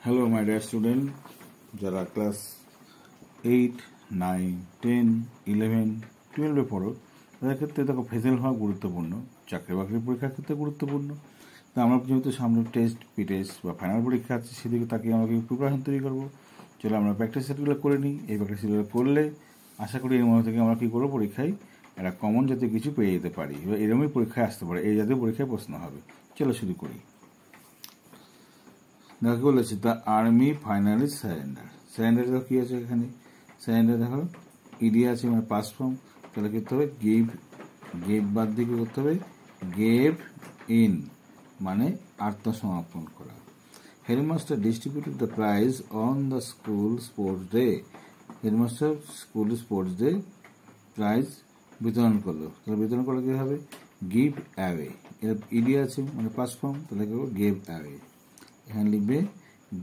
Hello my dear student, যারা class 8, 9, 10, 11, 12-এ পড়ো তাদের ক্ষেত্রে দেখো ফেজেল হওয়া গুরুত্বপূর্ণ, চাকরি বাকরির পরীক্ষার ক্ষেত্রে গুরুত্বপূর্ণ। তো আমরা যেহেতু সামনে টেস্ট, পিটেস্ট বা ফাইনাল পরীক্ষা আছে, সেদিকে তাকে আমাকে প্রিপারেশন তৈরি করবো। চলো আমরা প্র্যাকটিস সেটগুলো করে নিই। এই প্র্যাকটিস সেটগুলো করলে আশা করি এর মধ্যে থেকে আমরা কী করবো, পরীক্ষায় একটা কমন জাতীয় কিছু পেয়ে যেতে পারি, এবার এরকমই পরীক্ষায় আসতে পারে, এই জাতীয় পরীক্ষায় প্রশ্ন হবে। চলো শুরু করি। দেখো বলেছে the army finally surrender. Surrender দেখো কী আছে এখানে, স্যারেন্ডার দেখো ইডি আছে মানে পাস্ট ফর্ম, তাহলে করতে হবে গিভ, গেভ বাদ দিয়ে কী করতে হবে গেভ ইন মানে আত্মসমর্পণ করা। Headmaster distributed the prize on the school sports day. Headmaster school sports day prize বিতরণ করলো, তাহলে বিতরণ করলে কী হবে গিভ অ্যাওয়ে। এর ইডি আছে মানে পাস্ট ফর্ম, তাহলে কী হবে গেভ অ্যাওয়ে। এখানে লিখবে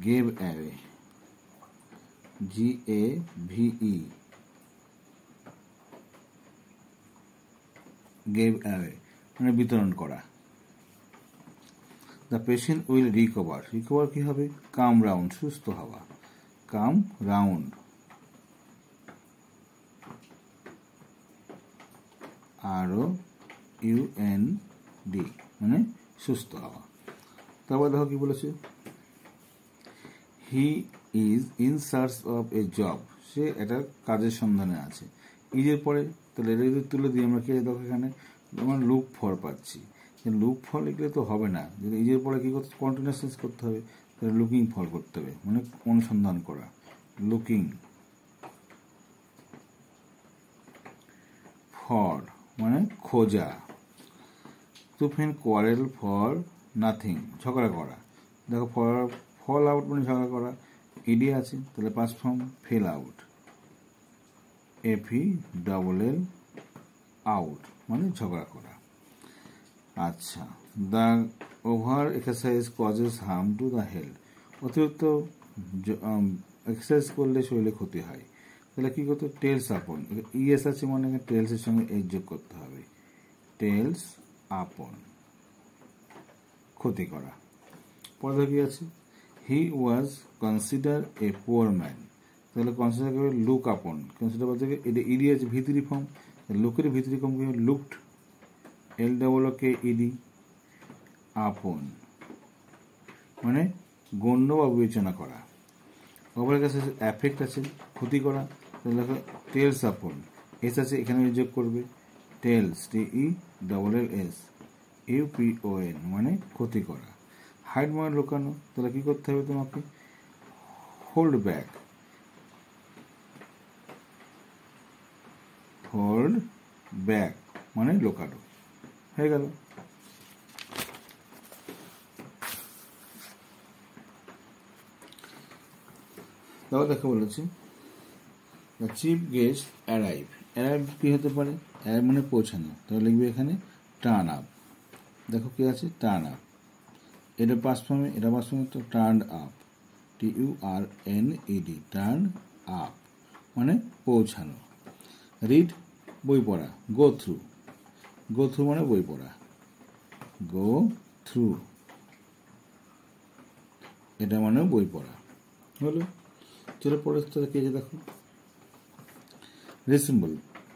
gave away, GAVE, gave away মানে বিতরণ করা। The patient will recover, recover কি হবে কাম রাউন্ড, সুস্থ হওয়া, কাম রাউন্ড, ROUND মানে সুস্থ হওয়া। তারপর দেখো কি বলেছে, he is in search of a job, সে একটা কাজের সন্ধানে আছে। ইজের পরে তাহলে এটা যদি তুলে দিই আমরা, কে দেখো এখানে আমরা লুক ফর পাচ্ছি, লুক ফর লিখলে তো হবে না, যদি ইজের পরে কী করতে কন্টিনিউয়াস চেঞ্জ করতে হবে, তাহলে লুকিং ফর করতে হবে মানে অনুসন্ধান করা, লুকিং ফর মানে খোঁজা। টু ফেন কোয়ারেল ফর নাথিং ঝগড়া করা, দেখো ফল আউট মানে ঝগড়া করা, ইডি আছে তাহলে past form fail out, FELL out মানে ঝগড়া করা। আচ্ছা, the over exercise causes harm to the health, অতিরিক্ত এক্সারসাইজ করলে শরীরে ক্ষতি হয়, তাহলে কী করতে টেলস আপন, ইএস আছে মানে টেলসের সঙ্গে এজ যোগ করতে হবে, টেলস আপন ক্ষতি করা। পরে কি আছে হি ওয়াজ কনসিডার এ পুয়ার ম্যান, তাহলে কনসিডার করবে লুক আপন, কনসিডার বলতে এটা ইডি আছে ভিতরি ফর্ম, লুকের ভিতরি ফর্ম কি লুকড, LOOKED, আপন মানে গণ্য বা বিবেচনা করা। ওপরের কাছে অ্যাফেক্ট আছে ক্ষতি করা, তাহলে দেখো টেলস আপন, এস আছে এখানে যোগ করবে টেলস, TELLS, UPON মানে ক্ষতি করা। হাইড মানে লুকানো, তাহলে কী করতে হবে তোমাকে হোল্ড ব্যাক, হোল্ড ব্যাক মানে লুকানো, হয়ে গেল। তাও দেখো বলেছি the chief guest arrive, arrive কী হতে পারে অ্যারাইভ মানে পৌঁছানো, তাহলে লিখবে এখানে টার্ন আপ, দেখো কি আছে টার্ন আপ, এটা পাস্ট ফর্মে, এটা পাস্ট ফর্মে তো turn up, TURNED, turn up মানে পৌঁছানো। রিড বই পড়া, গো থ্রু, গো থ্রু মানে বই পড়া, গো থ্রু এটা মানে বই পড়া হলো। চলো পরের স্তরে কে দেখো, resemble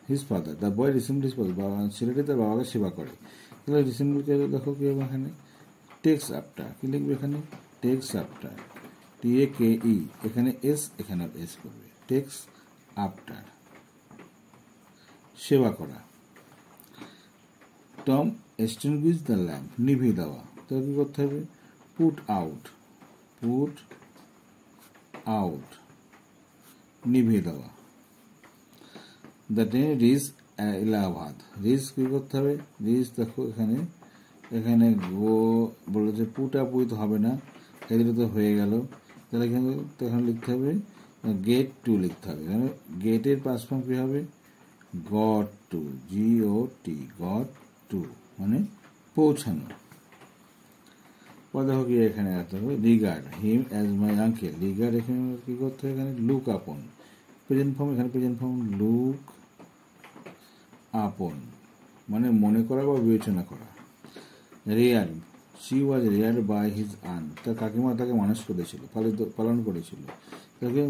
his father, the boy resemble his father, ছেলেটি তার বাবাকে সেবা করে, তাহলে রিসেম্বলকে দেখো কি হবে এখানে টেক্স আফটার, কি লিখবে এখানে টেক্স আফটার, TAKE, এখানে এস এখানে এস করবে, টেক্স আফটার সেবা করা। টম এক্সটিংগুইশ দ্য ল্যাম্প, নিভিয়ে দেওয়া, তাহলে কী করতে হবে পুট আউট, পুট আউট নিভিয়ে দেওয়া। The train reach Allahabad, reach কী করতে হবে রিচ দেখো এখানে, এখানে গো বলেছে পুট আপ উইথ হবে না, এগুলো তো হয়ে গেল, তাহলে এখানে তখন লিখতে হবে গেট টু লিখতে হবে, এখানে গেটের পাস্ট ফর্ম কী হবে got to, GOT, got to মানে পৌঁছানো। পর দেখো কি এখানে আসতে হবে regard him as my uncle, regard এখানে কী করতে হবে এখানে লুক আপন, প্রেজেন্ট ফর্ম, এখানে প্রেজেন্ট ফর্ম লুক আপন মানে মনে করা বা বিবেচনা করা। Rear she was reared by his aunt, তার কাকিমা তাকে মানুষ করেছিল, পালন করেছিল। তাকে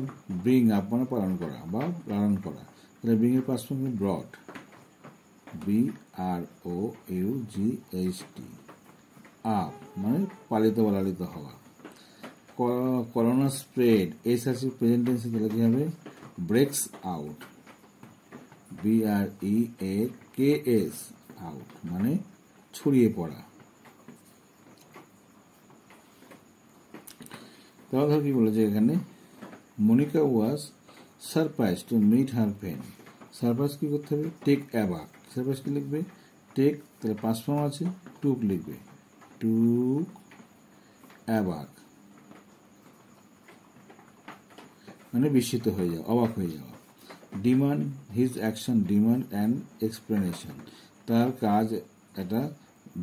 ব্রিং আপ মানে পালন করা বা লালন করা। তাহলে ব্রিং এর পাস্ট ফর্ম ব্রট, BROUGHT, আপ মানে পালিত বা লালিত হওয়া। করোনা স্প্রেড, এস আছে প্রেজেন্ট টেন্সে, তাহলে কি হবে ব্রেকস আউট, BREAKS, আউট মানে ছড়িয়ে পড়া। তাহলে ধর কি বলেছে এখানে, Monica was surprise to meet her friend. Surprise কি করতে হবে, টেক অ্যাবাক। সারপ্রাইজ কি লিখবে, টেক, তাহলে পাস্ট ফর্ম আছে টুক লিখবে, টুক অ্যাবাক মানে বিস্মিত হয়ে যাওয়া, অবাক হয়ে যাওয়া। Demand, his action demand and explanation, তার কাজ একটা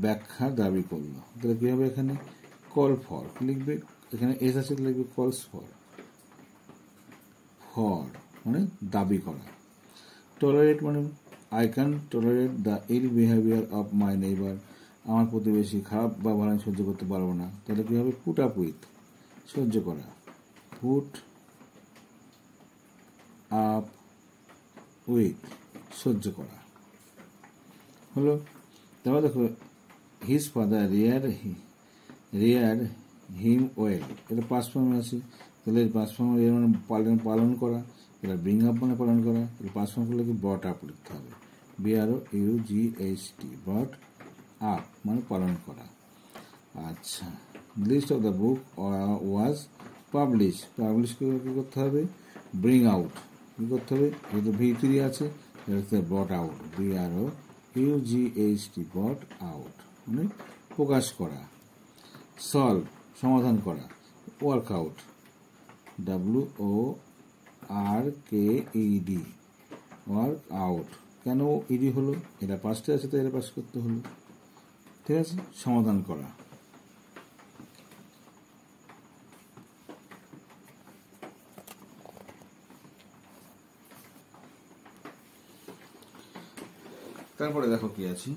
ব্যাখ্যা দাবি করলো। তাহলে কি হবে এখানে, কল ফর কি লিখবে, এখানে এস আছে লিখবে কলস ফর, ফর মানে দাবি করা। টলারেট মানে I can tolerate the ill behaviour of my neighbour, আমার প্রতিবেশী খারাপ ব্যবহার আমি সহ্য করতে পারবো না। তাহলে কি হবে, পুট আপ উইথ সহ্য করা, পুট আপ উইথ সহ্য করা হলো। তারপর দেখো, হিজ ফাদার রিয়ার হিম ওয়েল, এটা পাস্ট ফর্মে আছে। তাহলে পাস্ট ফর্ম মানে পালন করা, এটা ব্রিং আপ মানে পালন করা। পাস্ট ফর্ম করলে কি ব্রট আপ লিখতে হবে, BROUGHT, ব্রট আপ মানে পালন করা। আচ্ছা, list of the book was publish, publish কি করতে হবে, ব্রিং আউট কি করতে হবে, যেহেতু V3 আছে ব্রট আউট, BROUGHT, ব্রট আউট মানে প্রকাশ করা। সলভ সমাধান করা, work out, WORKED, work out. কেন ইডি হলো, এটা পাস্টে আছে তো এটা পাস করতে হলো, ঠিক আছে। সমাধান করা, তারপরে দেখো কি আছে,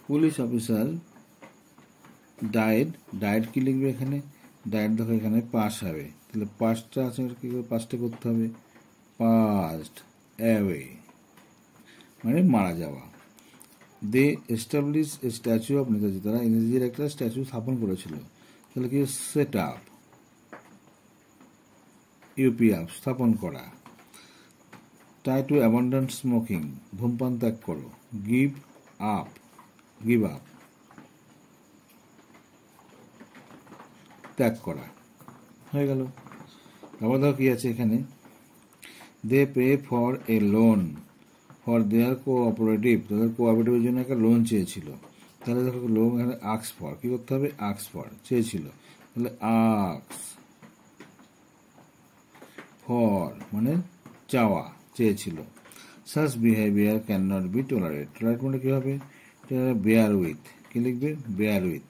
পুলিশ অফিসার ডায়েড, ডায়েড কি লিখবে এখানে, ডায়েড দেখো এখানে পাস হবে, তাহলে পাস্টটা আছে কি করে, পাস্টে করতে হবে পাস্ট অ্যাওয়ে মানে মারা যাওয়া। They establish a statue of Netaji, তারা নেতাজির একটা স্ট্যাচু স্থাপন করেছিল। তাহলে কি সেট আপ, ইউপি আপ স্থাপন করা। ট্রাই টু অ্যাবান্ডন স্মোকিং, ধূমপান ত্যাগ করো। গিভ আপ, গিভ আপ ত্যাগ করা হয়ে গেল। আবার ধর কি আছে এখানে, they pay for a loan for their cooperative, তাদের কোঅপারেটিভের জন্য একটা লোন চেয়েছিল। তাহলে দেখো লোন এখানে আক্স ফর কি করতে হবে, আক্স ফর চেয়েছিল, তাহলে আক্স ফর মানে চাওয়া, চেয়েছিল। Such behaviour can not be tolerate, tolerate মানে কি হবে, বেয়ার উইথ কি লিখবে, বেয়ার উইথ।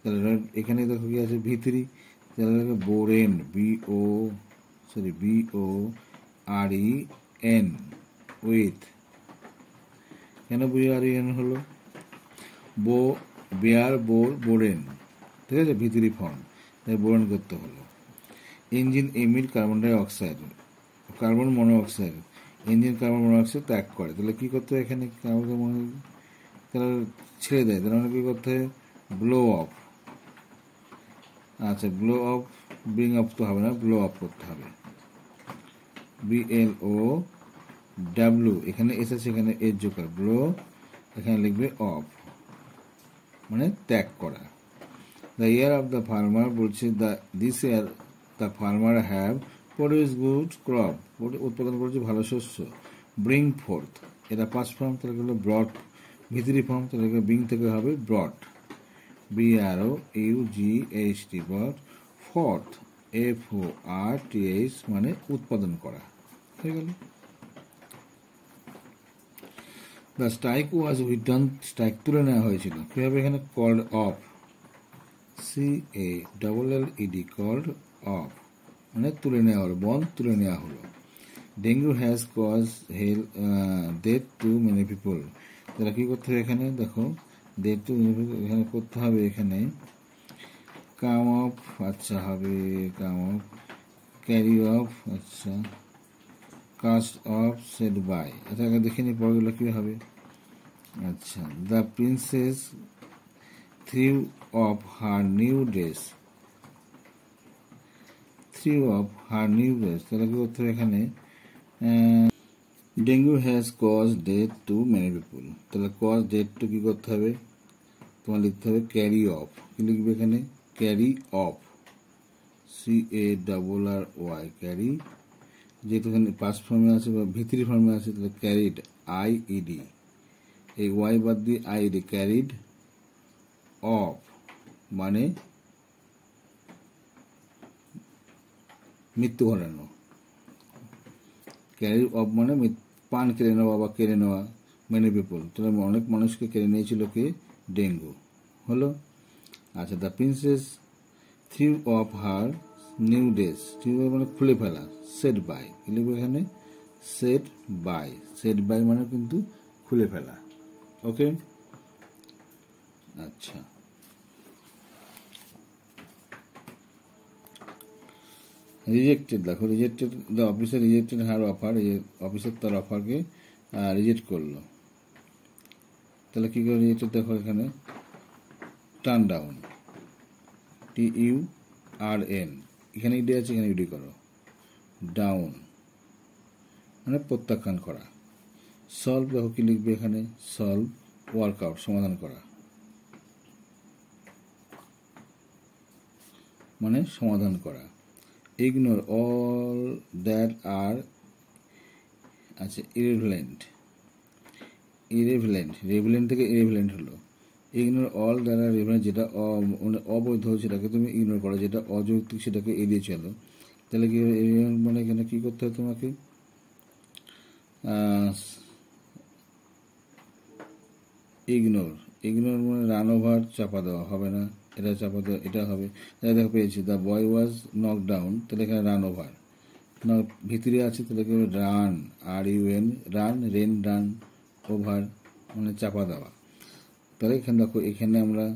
তাহলে এখানে দেখো কি আছে V3, তাহলে বোরেন, BOREN উইথ। কেন BREN হলো, বেয়ার বোরেন, ঠিক আছে, V3 ফর্ম, তাই বোরেন করতে হলো। Engine emit carbon dioxide, carbon monoxide, engine carbon monoxide ত্যাগ করে। তাহলে কি করতে হয় এখানে, তাহলে ছেড়ে দেয়, তাহলে কি করতে হয় ব্লো অফ। আচ্ছা, ব্লো অফ, ব্রিং আপ তো হবে না, ব্লো অফ করতে হবে, BLOW, এখানে এস আছে, এখানে এর জোকার ব্লো, এখানে লিখবে অফ মানে ত্যাগ করা। The year of the farmer বলছে, this year the farmer have produce good crop, উৎপাদন করেছে ভালো শস্য। ব্রিং ফোর্থ, এটা পাস্ট ফর্ম, তাহলে হলো ব্রট, V3 ফর্ম, তাহলে ব্রিং থেকে হবে brought, BROUGHT, brought. Forth, FORTH মানে উৎপাদন করা হয়ে গেল। The strike was withdrawn, strike তুলে নেওয়া হয়েছিল। কীভাবে, এখানে called off, CALLED, called off মানে তুলে নেওয়া হলো, বন্ধ তুলে নেওয়া হলো। Dengue has cause death to many people, তারা কী করতে হবে এখানে দেখো, দে টু এখানে করতে হবে, এখানে কাম অফ, আচ্ছা হবে কাম অফ, ক্যারি অফ, আচ্ছা কাস্ট অফ, সেট বাই। আচ্ছা আগে দেখে নিই পরগুলো কী হবে। আচ্ছা, the princess threw off her new dress, threw off her new dress, তাহলে কী করতে হবে এখানে, dengue has cause death to many people, তাহলে কজ ডেথ টু কী করতে হবে, তোমার লিখতে হবে ক্যারি অফ, কী লিখবে এখানে, ক্যারি অফ, CARRY, ক্যারি, যেহেতু এখানে পাস্ট ফর্মে আছে বা ভিতরি ফর্মে আছে, তাহলে ক্যারিড, IED, এই ওয়াই বাদ দিয়ে IED, ক্যারিড অফ মানে মৃত্যু ঘটানো, ক্যারি অফ মানে পান কেড়ে নেওয়া বা কেড়ে নেওয়া, মেনি পিপল, তাহলে অনেক মানুষকে কেড়ে নিয়েছিল কে, ডেঙ্গু হলো। আচ্ছা, the princess threw off her new dress, threw মানে খুলে ফেলা, সেট বাই, লিখবে এখানে সেট বাই, সেট বাই মানে কিন্তু খুলে ফেলা। ওকে, আচ্ছা রিজেক্টেড, দেখো rejected, the officer rejected her offer, officer তার অফারকে রিজেক্ট করলো, তাহলে কী করে রিজেক্টেড, দেখো এখানে টার্ন ডাউন, TURN, এখানে ইডি আছে, এখানে ইডি করো, ডাউন মানে প্রত্যাখ্যান করা। সলভ, দেখো কি লিখবে এখানে, সলভ ওয়ার্কআউট, সমাধান করা মানে সমাধান করা। ইগনোর অল দ্যাট আর, আচ্ছা ইরেভেলেন্ট, রেভেলেন্ট থেকে ইরেভেলেন্ট হলো, ইগনোর অল দ্যাট আর রেভেলেন্ট, যেটা মানে অবৈধ সেটাকে তুমি ইগনোর করো, যেটা অযৌক্তিক সেটাকে এড়িয়ে চলো। তাহলে কি মানে এখানে কী করতে হবে তোমাকে, ইগনোর মানে রান ওভার, চাপা দেওয়া হবে না, এটা চাপা দেওয়া, এটা হবে। দেখো পেয়েছি, the boy was knock down, তাহলে এখানে রান ওভার, না ভিতরে আছে, তাহলে কি run, RUN, run, run over মানে চাপা দেওয়া। তাহলে এখানে দেখো, এখানে আমরা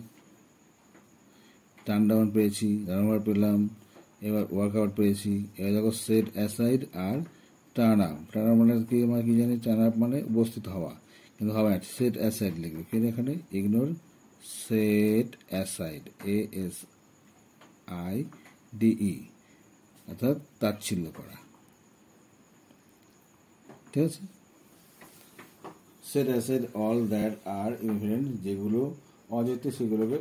টার্ন ডাউন পেয়েছি, রান ওভার পেলাম, এবার ওয়ার্কআউট পেয়েছি। এবার দেখো সেট অ্যাসাইড আর টার্ন আপ, টার্ন আপ মানে কি, আমরা কি জানি, টার্ন আপ মানে উপস্থিত হওয়া, কিন্তু হবে না, সেট অ্যাসাইড লিখবে, কিন্তু এখানে ইগনোর সেট অ্যাসাইড, ASIDE, অর্থাৎ তাচ্ছিল্য করা, ঠিক আছে। সেট অ্যাসাইড অল দ্যাট আর ইনভেলেন্ট, যেগুলো অযৌক্তিক সেগুলোকে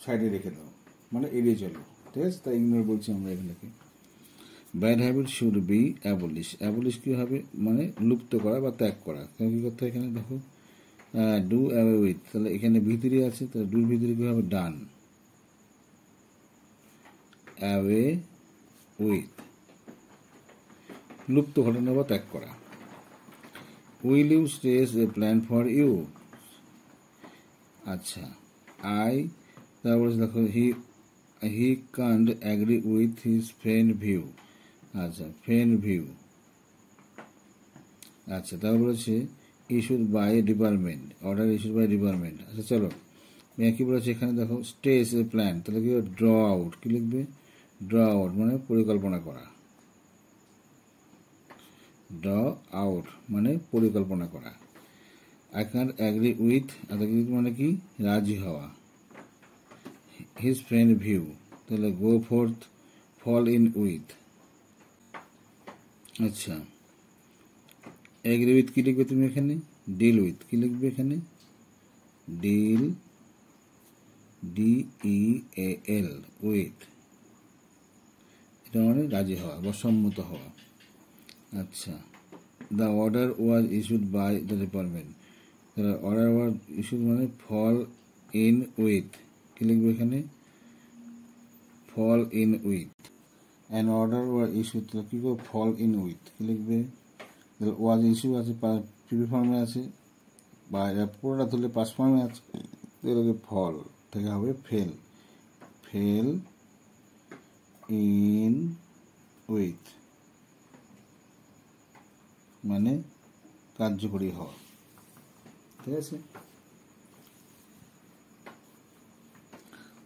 সাইডে রেখে দাও মানে এড়িয়ে চলো, ঠিক আছে, তাই ইগনোর বলছি আমরা এখানে। Bad habit should be abolish, abolish কী হবে মানে লুপ্ত করা বা ত্যাগ করা, কেন কী করতে হয় এখানে দেখো, ডু অ্যাওয়ে উইথ, তাহলে এখানে ভিতরে আছে, তাহলে ডুর ভিতরে কী হবে, ডান, অ্যাওয়ে উইথ, লুপ্ত ঘটনা বা ত্যাগ করা। Will you stage a plan for you, আচ্ছা তারপরে দেখো he can't agree with his friend view, আচ্ছা ফ্রেন্ড ভিউ, আচ্ছা তারপর বলেছে issued by department, order issued by department. আচ্ছা চলো, কী বলেছে এখানে দেখো, স্টেজ এ প্ল্যান, তাহলে কি ড্র আউট, কী লিখবে, ড্র আউট মানে পরিকল্পনা করা, ড্র আউট মানে পরিকল্পনা করা। আই ক্যান্ট অ্যাগ্রি উইথ, মানে কি রাজি হওয়া, হিজ ফ্রেন্ড ভিউ, তাহলে গো ফোর্থ, ফল ইন উইথ। আচ্ছা এগ্রি উইথ কী লিখবে তুমি এখানে, ডিল উইথ, কী লিখবে এখানে, ডিল, DEAL উইথ, এটা মানে রাজি হওয়া বা সম্মত হওয়া। আচ্ছা the order was issued by the department, তাহলে অর্ডার ওয়াজ ইস্যুড মানে ফল ইন উইথ, কী লিখবে এখানে, fall in with. An order was issued, তাহলে কী করবে, ফল ইন উইথ, কী লিখবে, তাহলে ওয়াজ ইস্যু আছে প্রিভি ফর্মে আছে, বা পুরোটা ধরলে পাস ফর্মে আছে, তাহলে ফল থেকে হবে ফেল, ফেল ইন উইথ মানে কার্যকরী হওয়া, ঠিক আছে।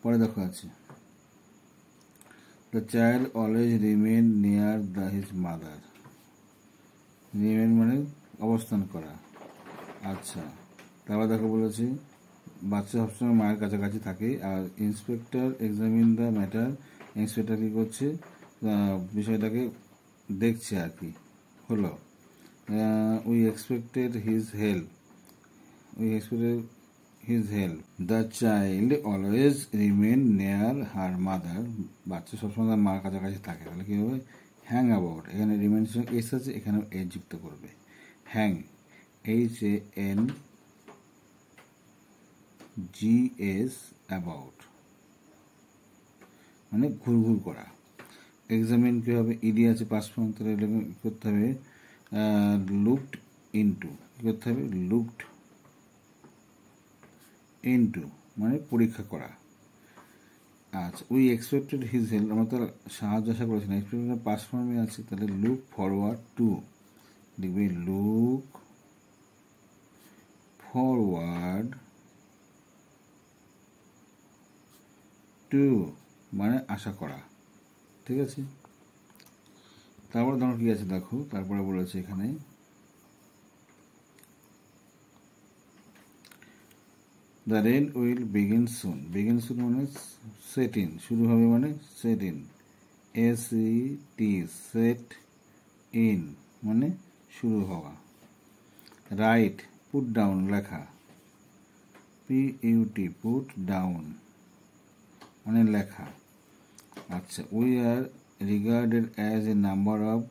পরে দেখো আছে the child always remain near his mother. Remain মানে অবস্থান করা। আচ্ছা, তারপর দেখো বলেছে বাচ্চা সবসময় মায়ের কাছাকাছি থাকে। আর inspector examine the matter, inspector কী করছে, বিষয়টাকে দেখছে আর কি। হলো we expected his help, the child always remain near her mother. বাচ্চা সবসময় তার মার কাছাকাছি থাকে। তাহলে কী হবে, হ্যাং অ্যাবাউট, এখানে রিমেন এস আছে, এখানে এস যুক্ত করবে। হ্যাং, HANGS, অ্যাবাউট মানে ঘুরঘুর করা। এক্সামিন কী হবে, ইডি আছে পাস্ট ফর্ম, তাহলে এটাকে করতে হবে লুকড ইনটু, কী করতে হবে, লুকড ইনটু মানে পরীক্ষা করা। আচ্ছা, উই এক্সপেক্টেড হিজ হেল্প, আমরা তার সাহায্য আশা করেছি না, এক্সপেক্টেড পাস্ট ফর্মে আছে, তাহলে লুক ফরওয়ার্ড টু, দেখবে লুক ফরওয়ার্ড টু মানে আশা করা। ঠিক আছে, তারপরে ধরো কি আছে দেখো, তারপরে বলেছে এখানে the rain will begin soon. Begin soon মানে সেট ইন, শুরু হবে মানে set in, SET, set in মানে শুরু হওয়া। রাইট, পুট ডাউন লেখা, PUT, পুট ডাউন মানে লেখা। আচ্ছা, we are regarded as a number of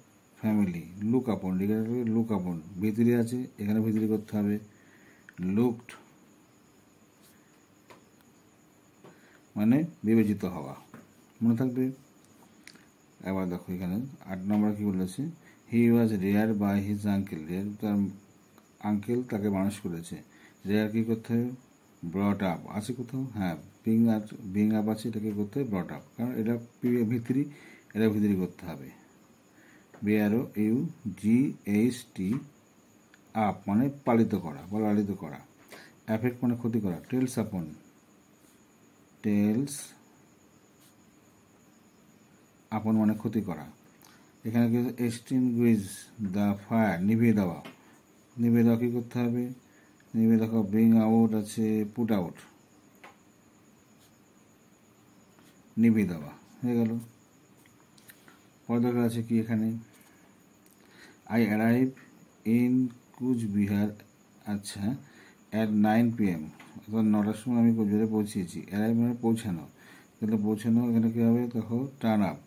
family, look upon, regarded look upon, ভিতরে আছে, এখানে ভিতরে করতে হবে লুকড মানে বিবেচিত হওয়া, মনে থাকবে। এবার দেখো এখানে 8 নম্বর কি বলেছে, he was rear by his uncle, rear তার আঙ্কেল তাকে মানুষ করেছে। রেয়ার কি করতে হবে, ব্রট আপ আছে কোথাও, হ্যাঁ বিং আপ আছে, এটাকে করতে হবে ব্রট আপ, কারণ এটা ভিতরি, এটা ভিতরি করতে হবে। BROUGHT, আপ মানে পালিত করা বা লালিত করা। অ্যাফেক্ট মানে ক্ষতি করা, টেলস আপন, টেলস আপন মানে ক্ষতি করা। এখানে কি এক্সটিংগুইশ দ্য ফায়ার, নিভিয়ে দেওয়া। নিভিয়ে দেওয়া কী করতে হবে, নিভিয়ে দেখো ব্রিং আউট আছে, পুট আউট, নিভিয়ে দেওয়া হয়ে গেল। পরে আছে কি এখানে, আই অ্যারাইভ ইন কুচবিহার, আচ্ছা অ্যাট 9 PM, অর্থাৎ 9টার সময় আমি কোচবিহারে পৌঁছেছি। অ্যারাইভ মানে পৌঁছানো, তাহলে পৌঁছানো এখানে কী হবে দেখো, টার্ন আপ,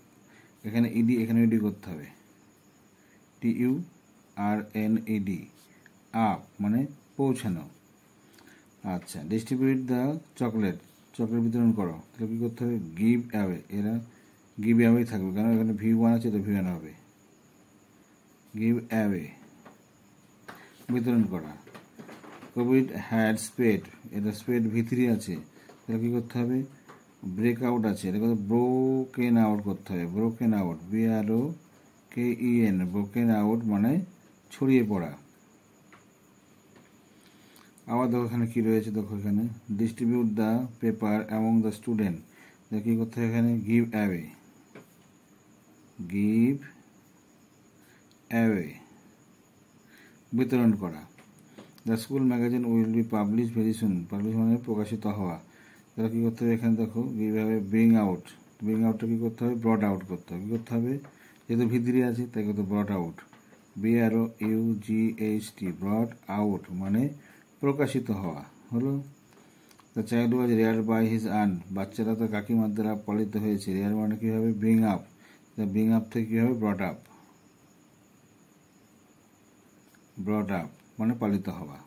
এখানে ইডি, এখানে ইডি করতে হবে, TURNED, আপ মানে পৌঁছানো। আচ্ছা, ডিস্ট্রিবিউট দ্য চকলেট, চকলেট বিতরণ করো, তাহলে কী করতে হবে, গিভ অ্যাওয়ে, এরা গিভ অ্যাওয়ে থাকবে, কারণ এখানে V1 আছে, তো V1 হবে, গিভ অ্যাওয়ে বিতরণ করা। কোভিড হ্যাড স্প্রেড, এটা স্প্রেড ভিতরি আছে, তাহলে কী করতে হবে, ব্রেক আউট আছে, এটা করতে ব্রোকেন আউট করতে হবে, broken out, BROKEN, broken out মানে ছড়িয়ে পড়া। আবার দেখো এখানে কী রয়েছে, দেখো এখানে distribute the paper among the student, কী করতে হবে এখানে, গিভ অ্যাওয়ে, গিভ অ্যাওয়ে বিতরণ করা। The school magazine will be publish very soon, publish মানে প্রকাশিত হওয়া, তাহলে কী করতে হবে এখানে দেখো, give away bring out, bring আউটটা কী করতে হবে, ব্রট আউট করতে হবে, কী করতে হবে, যেহেতু ভিতরে আছে তাই করতে brought out, BROUGHT, brought out মানে প্রকাশিত হওয়া। হলো, the child was rear by his aunt, বাচ্চারা তার কাকিমার দ্বারা পালিত হয়েছে। রেয়ার মানে কী হবে, ব্রিং আপ, ব্রিং আপ থেকে কী হবে, ব্রট আপ, ব্রট আপ মানে পালিত হওয়া।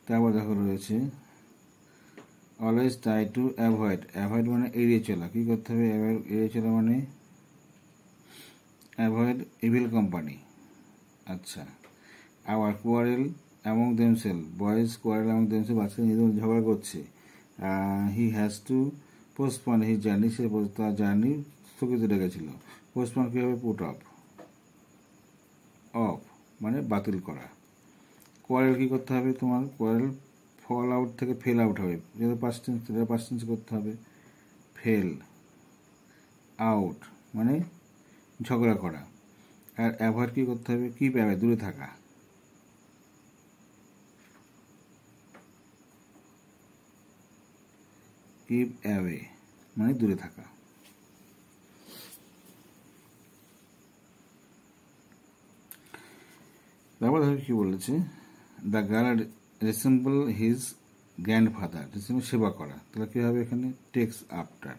তারপর দেখো রয়েছে always try to avoid, avoid মানে এড়িয়ে চলা, কী করতে হবে, এড়িয়ে চলা মানে অ্যাভয়েড ইভিল কোম্পানি। আচ্ছা, our quarrel among themselves, boys quarrel among themselves, বাচ্চারা নিজেদের ঝগড়া করছে। He has to postpone his journey, সে তার জার্নি স্থগিত রেখেছিল। পোস্টপন কী হবে, পুট অফ, অফ মানে বাতিল করা। কোয়ারেল কী করতে হবে তোমার, কোয়ারেল ফল আউট থেকে ফেল আউট হবে, যেহেতু পাস্ট টেন্স সেটা পাস্ট টেন্স করতে হবে। ফেল আউট মানে ঝগড়া করা। আর অ্যাভয়েড কী করতে হবে? কিপ অ্যাওয়ে, দূরে থাকা। কিপ অ্যাওয়ে মানে দূরে থাকা। তারপর দেখো কি বলেছে, the girl resemble his grandfather, resemble সেবা করা, তাহলে কী হবে এখানে? টেক্স আফটার,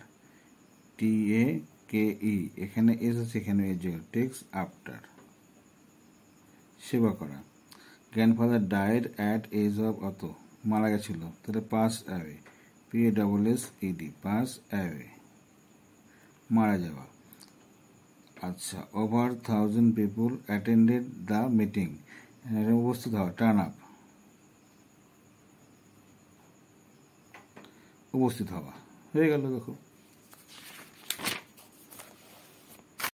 TAKE, এখানে এস আছে, এখানে এর জায়গায় টেক্স আফটার, সেবা করা। Grandfather died at age of অত, মারা গেছিল, তাহলে pass away, PASSED, pass away, মারা যাওয়া। আচ্ছা, over 1000 people attended the meeting, উপস্থিত হওয়া, টার্ন আপ, উপস্থিত হওয়া। হয়ে গেল দেখো।